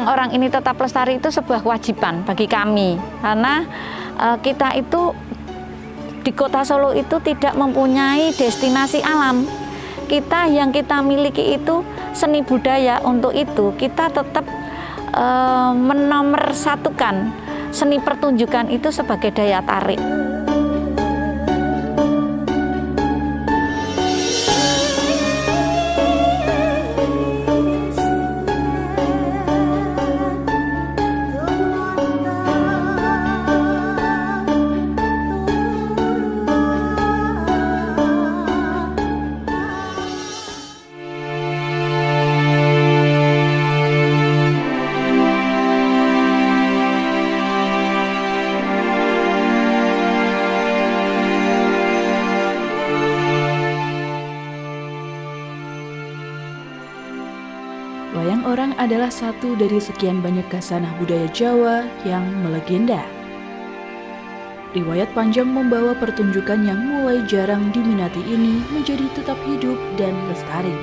wayang orang ini tetap lestari itu sebuah kewajiban bagi kami, karena kita itu di Kota Solo itu tidak mempunyai destinasi alam. Yang kita miliki itu seni budaya. Untuk itu kita tetap menomorsatukan seni pertunjukan itu sebagai daya tarik. Wayang orang adalah satu dari sekian banyak khasanah budaya Jawa yang melegenda. Riwayat panjang membawa pertunjukan yang mulai jarang diminati ini menjadi tetap hidup dan lestari.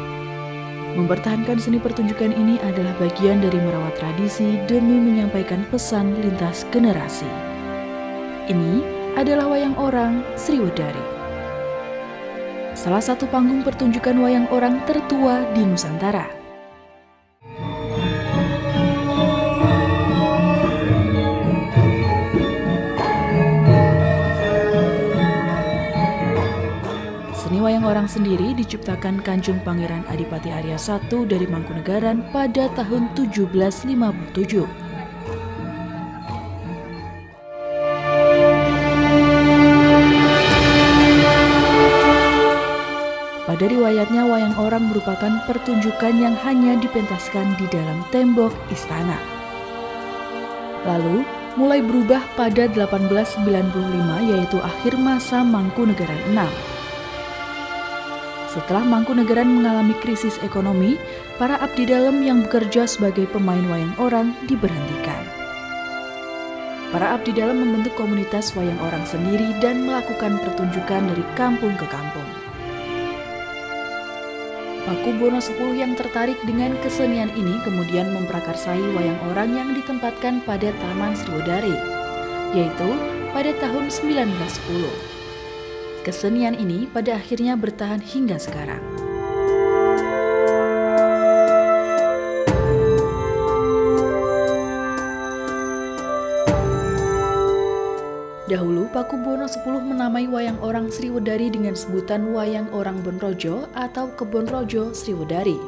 Mempertahankan seni pertunjukan ini adalah bagian dari merawat tradisi demi menyampaikan pesan lintas generasi. Ini adalah wayang orang Sriwedari, salah satu panggung pertunjukan wayang orang tertua di Nusantara. Seni wayang orang sendiri diciptakan Kanjeng Pangeran Adipati Arya I dari Mangkunegaran pada tahun 1757. Pada riwayatnya, wayang orang merupakan pertunjukan yang hanya dipentaskan di dalam tembok istana. Lalu, mulai berubah pada 1895, yaitu akhir masa Mangkunegaran VI. Setelah Mangkunegaran mengalami krisis ekonomi, para abdi dalam yang bekerja sebagai pemain wayang orang diberhentikan. Para abdi dalam membentuk komunitas wayang orang sendiri dan melakukan pertunjukan dari kampung ke kampung. Paku Buwono X yang tertarik dengan kesenian ini kemudian memprakarsai wayang orang yang ditempatkan pada Taman Sriwedari, yaitu pada tahun 1910. Kesenian ini pada akhirnya bertahan hingga sekarang. Dahulu, Paku Buwono X menamai wayang orang Sriwedari dengan sebutan Wayang Orang Bonrojo atau Kebon Rojo Sriwedari.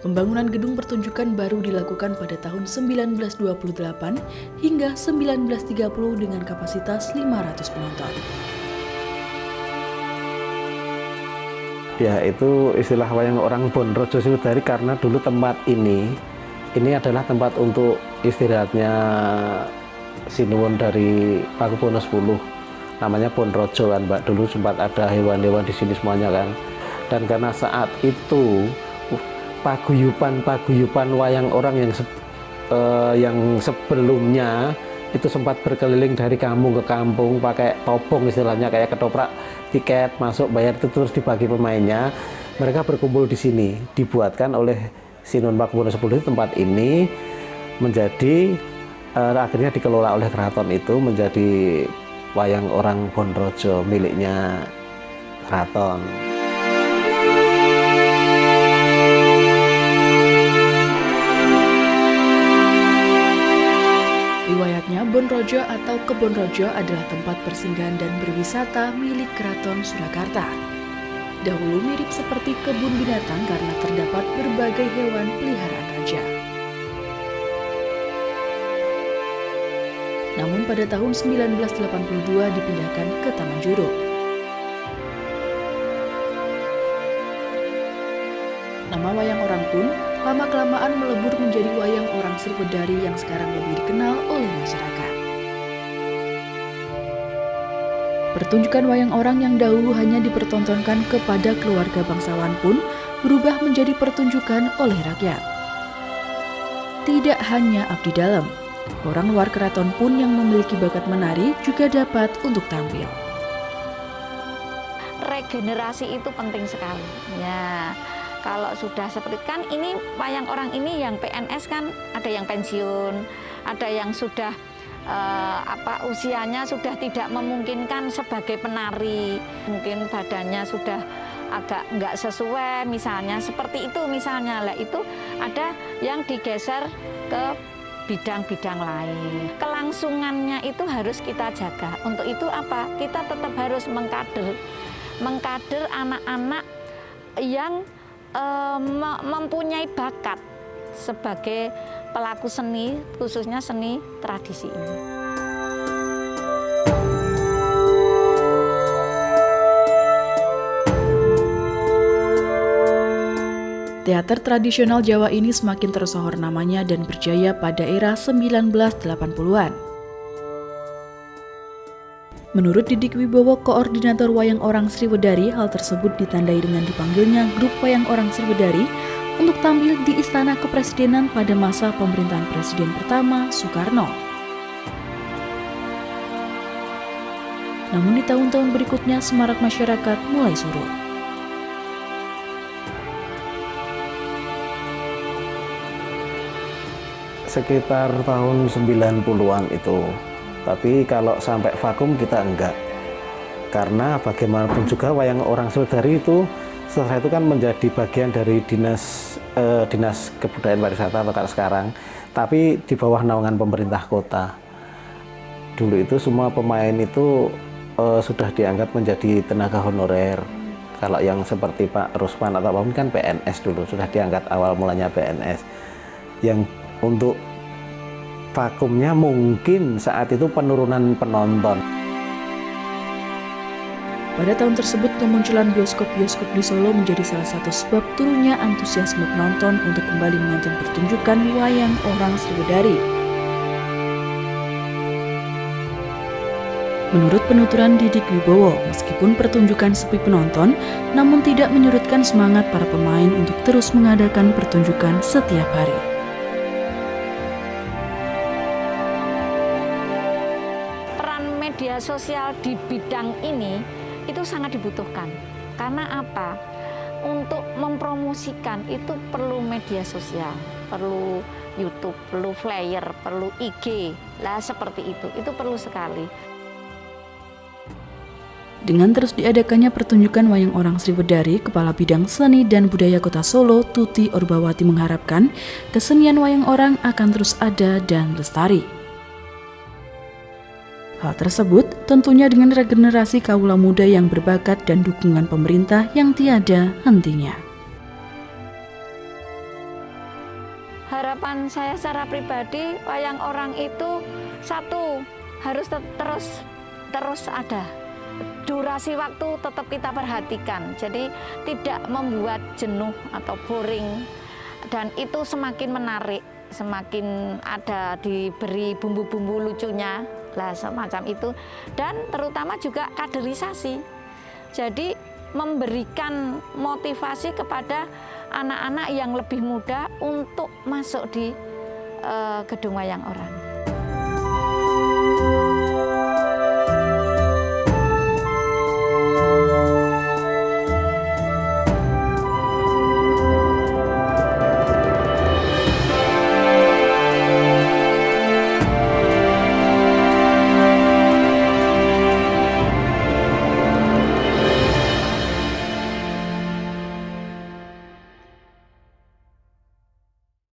Pembangunan gedung pertunjukan baru dilakukan pada tahun 1928 hingga 1930 dengan kapasitas 500 penonton. Ya, itu istilah wayang orang Bonrojo Sriwedari karena dulu tempat ini adalah tempat untuk istirahatnya Sinuwun dari Paku Buwono X. Namanya Bonrojo kan, Mbak. Dulu sempat ada hewan-hewan di sini semuanya kan. Dan karena saat itu paguyuban wayang orang yang sebelumnya itu sempat berkeliling dari kampung ke kampung pakai topong, istilahnya kayak ketoprak tiket masuk bayar itu terus dibagi pemainnya. Mereka berkumpul di sini, dibuatkan oleh Sinuwun Paku Buwono X. Tempat ini menjadi akhirnya dikelola oleh keraton, itu menjadi wayang orang Bonrojo miliknya keraton. Riwayatnya, Bonrojo atau Kebon Rojo adalah tempat persinggahan dan berwisata milik Keraton Surakarta. Dahulu mirip seperti kebun binatang karena terdapat berbagai hewan peliharaan raja. Namun pada tahun 1982 dipindahkan ke Taman Juruk. Nama wayang orang pun lama-kelamaan melebur menjadi wayang orang Sriwedari yang sekarang lebih dikenal oleh masyarakat. Pertunjukan wayang orang yang dahulu hanya dipertontonkan kepada keluarga bangsawan pun berubah menjadi pertunjukan oleh rakyat. Tidak hanya abdi dalam, orang luar keraton pun yang memiliki bakat menari juga dapat untuk tampil. Regenerasi itu penting sekali. Ya, Kalau sudah seperti kan ini wayang orang ini yang PNS kan ada yang pensiun, ada yang sudah usianya sudah tidak memungkinkan sebagai penari, mungkin badannya sudah agak nggak sesuai misalnya, seperti itu misalnya lah, itu ada yang digeser ke bidang-bidang lain. Kelangsungannya itu harus kita jaga. Untuk itu apa? Kita tetap harus mengkader anak-anak yang mempunyai bakat sebagai pelaku seni, khususnya seni tradisi ini. Teater tradisional Jawa ini semakin tersohor namanya dan berjaya pada era 1980-an. Menurut Didik Wibowo, koordinator Wayang Orang Sriwedari, hal tersebut ditandai dengan dipanggilnya grup Wayang Orang Sriwedari untuk tampil di Istana Kepresidenan pada masa pemerintahan Presiden pertama Soekarno. Namun di tahun-tahun berikutnya semarak masyarakat mulai surut. Sekitar tahun 90-an itu. Tapi kalau sampai vakum kita enggak. Karena bagaimanapun juga Wayang Orang Sriwedari itu setelah itu kan menjadi bagian dari dinas kebudayaan pariwisata atau sekarang, tapi di bawah naungan pemerintah kota. Dulu itu semua pemain itu sudah dianggap menjadi tenaga honorer. Kalau yang seperti Pak Rusman atau apapun kan PNS dulu, sudah diangkat awal mulanya PNS. Yang untuk vakumnya mungkin saat itu penurunan penonton. Pada tahun tersebut kemunculan bioskop-bioskop di Solo menjadi salah satu sebab turunnya antusiasme penonton untuk kembali menonton pertunjukan Wayang Orang Sriwedari. Menurut penuturan Didik Wibowo, meskipun pertunjukan sepi penonton, namun tidak menyurutkan semangat para pemain untuk terus mengadakan pertunjukan setiap hari. Media sosial di bidang ini itu sangat dibutuhkan. Karena apa? Untuk mempromosikan itu perlu media sosial, perlu YouTube, perlu flyer, perlu IG. Lah seperti itu perlu sekali. Dengan terus diadakannya pertunjukan Wayang Orang Sriwedari, Kepala Bidang Seni dan Budaya Kota Solo, Tuti Orbawati mengharapkan kesenian wayang orang akan terus ada dan lestari. Hal tersebut tentunya dengan regenerasi kaula muda yang berbakat dan dukungan pemerintah yang tiada hentinya. Harapan saya secara pribadi, wayang orang itu satu harus terus ada. Durasi waktu tetap kita perhatikan, jadi tidak membuat jenuh atau boring, dan itu semakin menarik, semakin ada diberi bumbu-bumbu lucunya lah semacam itu, dan terutama juga kaderisasi, jadi memberikan motivasi kepada anak-anak yang lebih muda untuk masuk di gedung wayang orang.